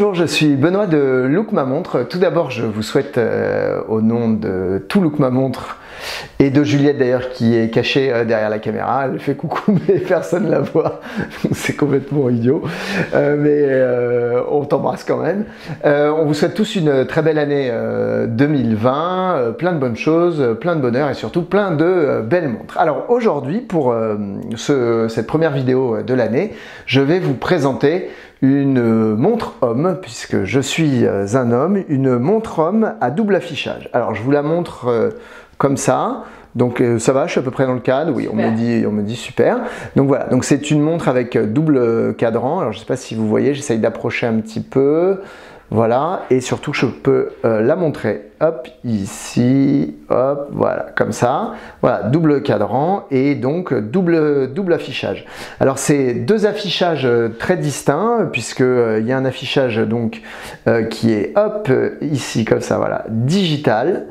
Bonjour, je suis Benoît de Look Ma Montre. Tout d'abord, je vous souhaite au nom de tout Look Ma Montre et de Juliette d'ailleurs qui est cachée derrière la caméra. Elle fait coucou mais personne ne la voit, c'est complètement idiot. On t'embrasse quand même. On vous souhaite tous une très belle année 2020, plein de bonnes choses, plein de bonheur et surtout plein de belles montres. Alors aujourd'hui, pour cette première vidéo de l'année, je vais vous présenter une montre homme, puisque je suis un homme, une montre homme à double affichage. Alors je vous la montre comme ça, donc ça va, je suis à peu près dans le cadre, oui, on me dit super. Donc voilà, donc c'est une montre avec double cadran. Alors je ne sais pas si vous voyez, j'essaye d'approcher un petit peu. Voilà, et surtout je peux la montrer, hop, ici, hop, voilà, comme ça, voilà, double cadran et donc double affichage. Alors c'est deux affichages très distincts, puisqu'il y a un affichage donc qui est, hop, ici, comme ça, voilà, digital,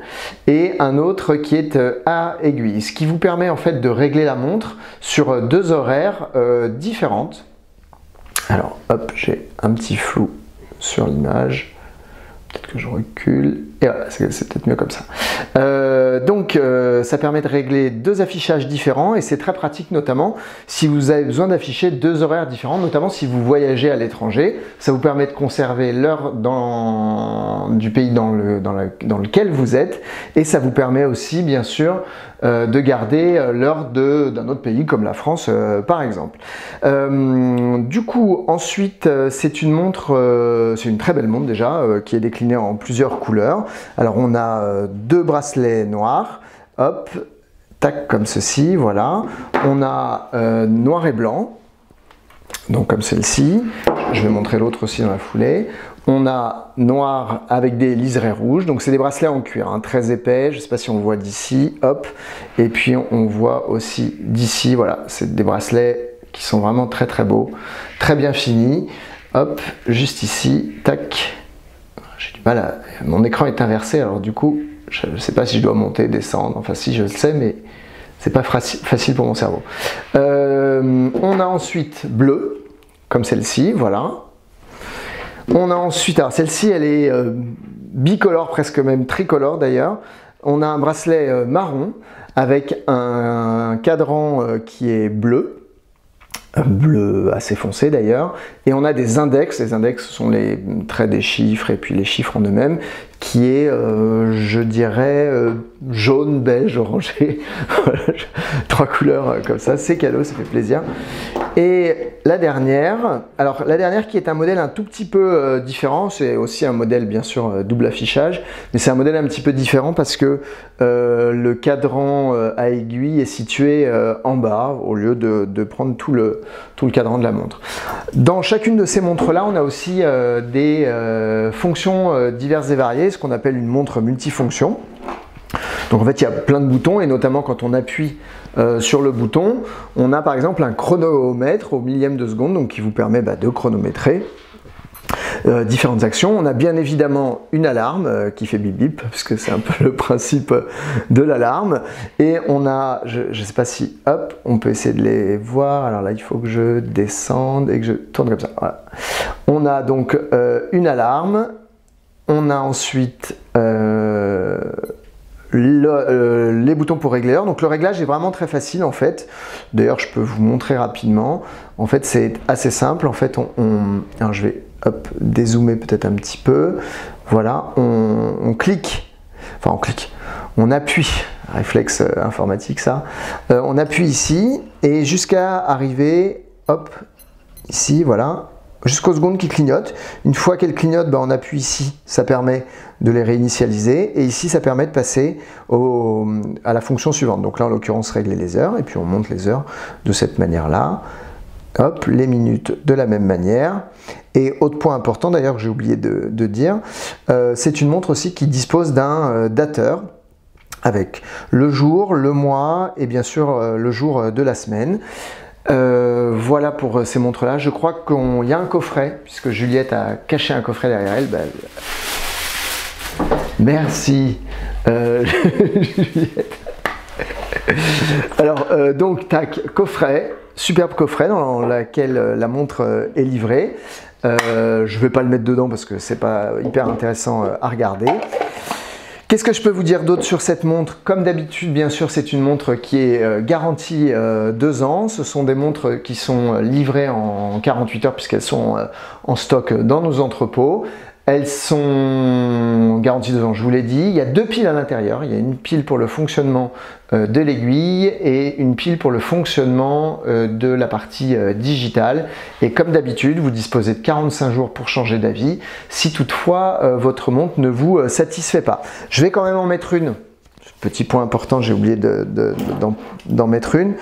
et un autre qui est à aiguille, ce qui vous permet en fait de régler la montre sur deux horaires différentes. Alors, hop, j'ai un petit flou sur l'image, peut-être que je recule, et voilà, c'est peut-être mieux comme ça. Ça permet de régler deux affichages différents et c'est très pratique, notamment si vous avez besoin d'afficher deux horaires différents, notamment si vous voyagez à l'étranger. Ça vous permet de conserver l'heure du pays dans lequel vous êtes, et ça vous permet aussi bien sûr de garder l'heure d'un autre pays comme la France par exemple. Du coup ensuite c'est une montre, c'est une très belle montre déjà qui est déclinée en plusieurs couleurs. Alors on a deux bracelets noirs, hop, tac, comme ceci, voilà. On a noir et blanc, donc comme celle-ci. Je vais montrer l'autre aussi dans la foulée. On a noir avec des liserés rouges, donc c'est des bracelets en cuir, hein, très épais, je ne sais pas si on voit d'ici, hop. Et puis on voit aussi d'ici, voilà, c'est des bracelets qui sont vraiment très très beaux, très bien finis. Hop, juste ici, tac. J'ai du mal à... Mon écran est inversé, alors du coup, je ne sais pas si je dois monter, descendre, enfin si je le sais, mais c'est pas facile pour mon cerveau. On a ensuite bleu, comme celle-ci, voilà. On a ensuite, alors celle-ci, elle est bicolore, presque même tricolore d'ailleurs. On a un bracelet marron avec un cadran qui est bleu assez foncé d'ailleurs, et on a des index. Les index sont les traits des chiffres et puis les chiffres en eux-mêmes, qui est je dirais jaune, beige, orangé. Voilà, trois couleurs comme ça, c'est cadeau, ça fait plaisir. Et la dernière, alors la dernière qui est un modèle un tout petit peu différent, c'est aussi un modèle bien sûr double affichage, mais c'est un modèle un petit peu différent parce que le cadran à aiguille est situé en bas au lieu de prendre tout le cadran de la montre. Dans chacune de ces montres là, on a aussi des fonctions diverses et variées, ce qu'on appelle une montre multifonction. Donc en fait il y a plein de boutons, et notamment quand on appuie sur le bouton, on a par exemple un chronomètre au millième de seconde, donc qui vous permet de chronométrer différentes actions. On a bien évidemment une alarme qui fait bip bip, parce que c'est un peu le principe de l'alarme. Et on a, je ne sais pas si, hop, on peut essayer de les voir. Alors là, il faut que je descende et que je tourne comme ça. Voilà. On a donc une alarme. On a ensuite les boutons pour régler l'heure. Donc le réglage est vraiment très facile en fait. D'ailleurs, je peux vous montrer rapidement. En fait, c'est assez simple. En fait, alors je vais hop, dézoomer peut-être un petit peu. Voilà, on clique, enfin on clique, on appuie, réflexe informatique ça. On appuie ici et jusqu'à arriver, hop, ici, voilà, jusqu'aux secondes qui clignotent. Une fois qu'elles clignotent, on appuie ici, ça permet de les réinitialiser, et ici ça permet de passer à la fonction suivante. Donc là en l'occurrence régler les heures, et puis on monte les heures de cette manière-là. Hop, les minutes de la même manière. Et autre point important d'ailleurs que j'ai oublié de dire, c'est une montre aussi qui dispose d'un dateur avec le jour, le mois et bien sûr le jour de la semaine. Voilà pour ces montres là. Je crois qu'il y a un coffret, puisque Juliette a caché un coffret derrière elle. Merci Juliette. Alors donc tac, coffret, superbe coffret dans lequel la montre est livrée. Je vais pas le mettre dedans parce que c'est pas hyper intéressant à regarder. Qu'est-ce que je peux vous dire d'autre sur cette montre? Comme d'habitude, bien sûr, c'est une montre qui est garantie 2 ans. Ce sont des montres qui sont livrées en 48 heures puisqu'elles sont en stock dans nos entrepôts. Elles sont garanties 2 ans, je vous l'ai dit. Il y a 2 piles à l'intérieur. Il y a une pile pour le fonctionnement de l'aiguille et une pile pour le fonctionnement de la partie digitale. Et comme d'habitude, vous disposez de 45 jours pour changer d'avis si toutefois votre montre ne vous satisfait pas. Je vais quand même en mettre une. Petit point important, j'ai oublié d'en mettre une.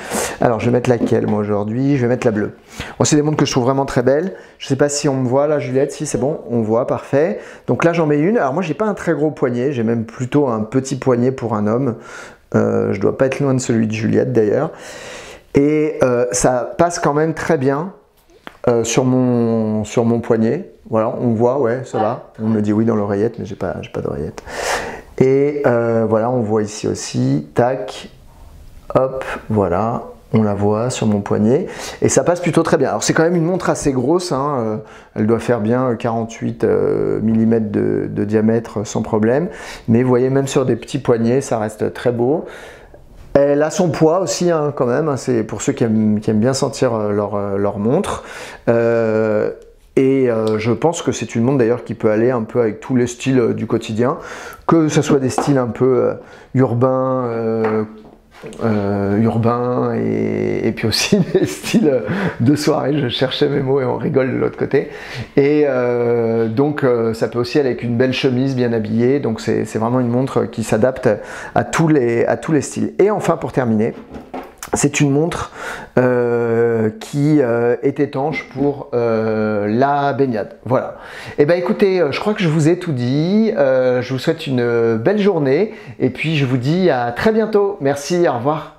Alors, je vais mettre laquelle, moi, aujourd'hui? Je vais mettre la bleue. Bon, c'est des montres que je trouve vraiment très belles. Je ne sais pas si on me voit, là, Juliette. Si, c'est bon, on voit, parfait. Donc là, j'en mets une. Alors, moi, j'ai pas un très gros poignet. J'ai même plutôt un petit poignet pour un homme. Je dois pas être loin de celui de Juliette, d'ailleurs. Et ça passe quand même très bien sur mon poignet. Voilà, on voit, ouais, ça va. On me dit oui dans l'oreillette, mais j'ai pas d'oreillette. Et voilà, on voit ici aussi, tac, hop, voilà, on la voit sur mon poignet. Et ça passe plutôt très bien. Alors c'est quand même une montre assez grosse, hein, elle doit faire bien 48 mm de diamètre sans problème. Mais vous voyez, même sur des petits poignets, ça reste très beau. Elle a son poids aussi, hein, quand même, hein, c'est pour ceux qui aiment bien sentir leur montre. Et je pense que c'est une montre d'ailleurs qui peut aller un peu avec tous les styles du quotidien, que ce soit des styles un peu urbains et puis aussi des styles de soirée. Je cherchais mes mots et on rigole de l'autre côté. Et donc ça peut aussi aller avec une belle chemise bien habillée. Donc c'est vraiment une montre qui s'adapte à tous les styles. Et enfin, pour terminer, c'est une montre qui est étanche pour la baignade. Voilà. Et ben écoutez, je crois que je vous ai tout dit. Je vous souhaite une belle journée et puis je vous dis à très bientôt. Merci, au revoir.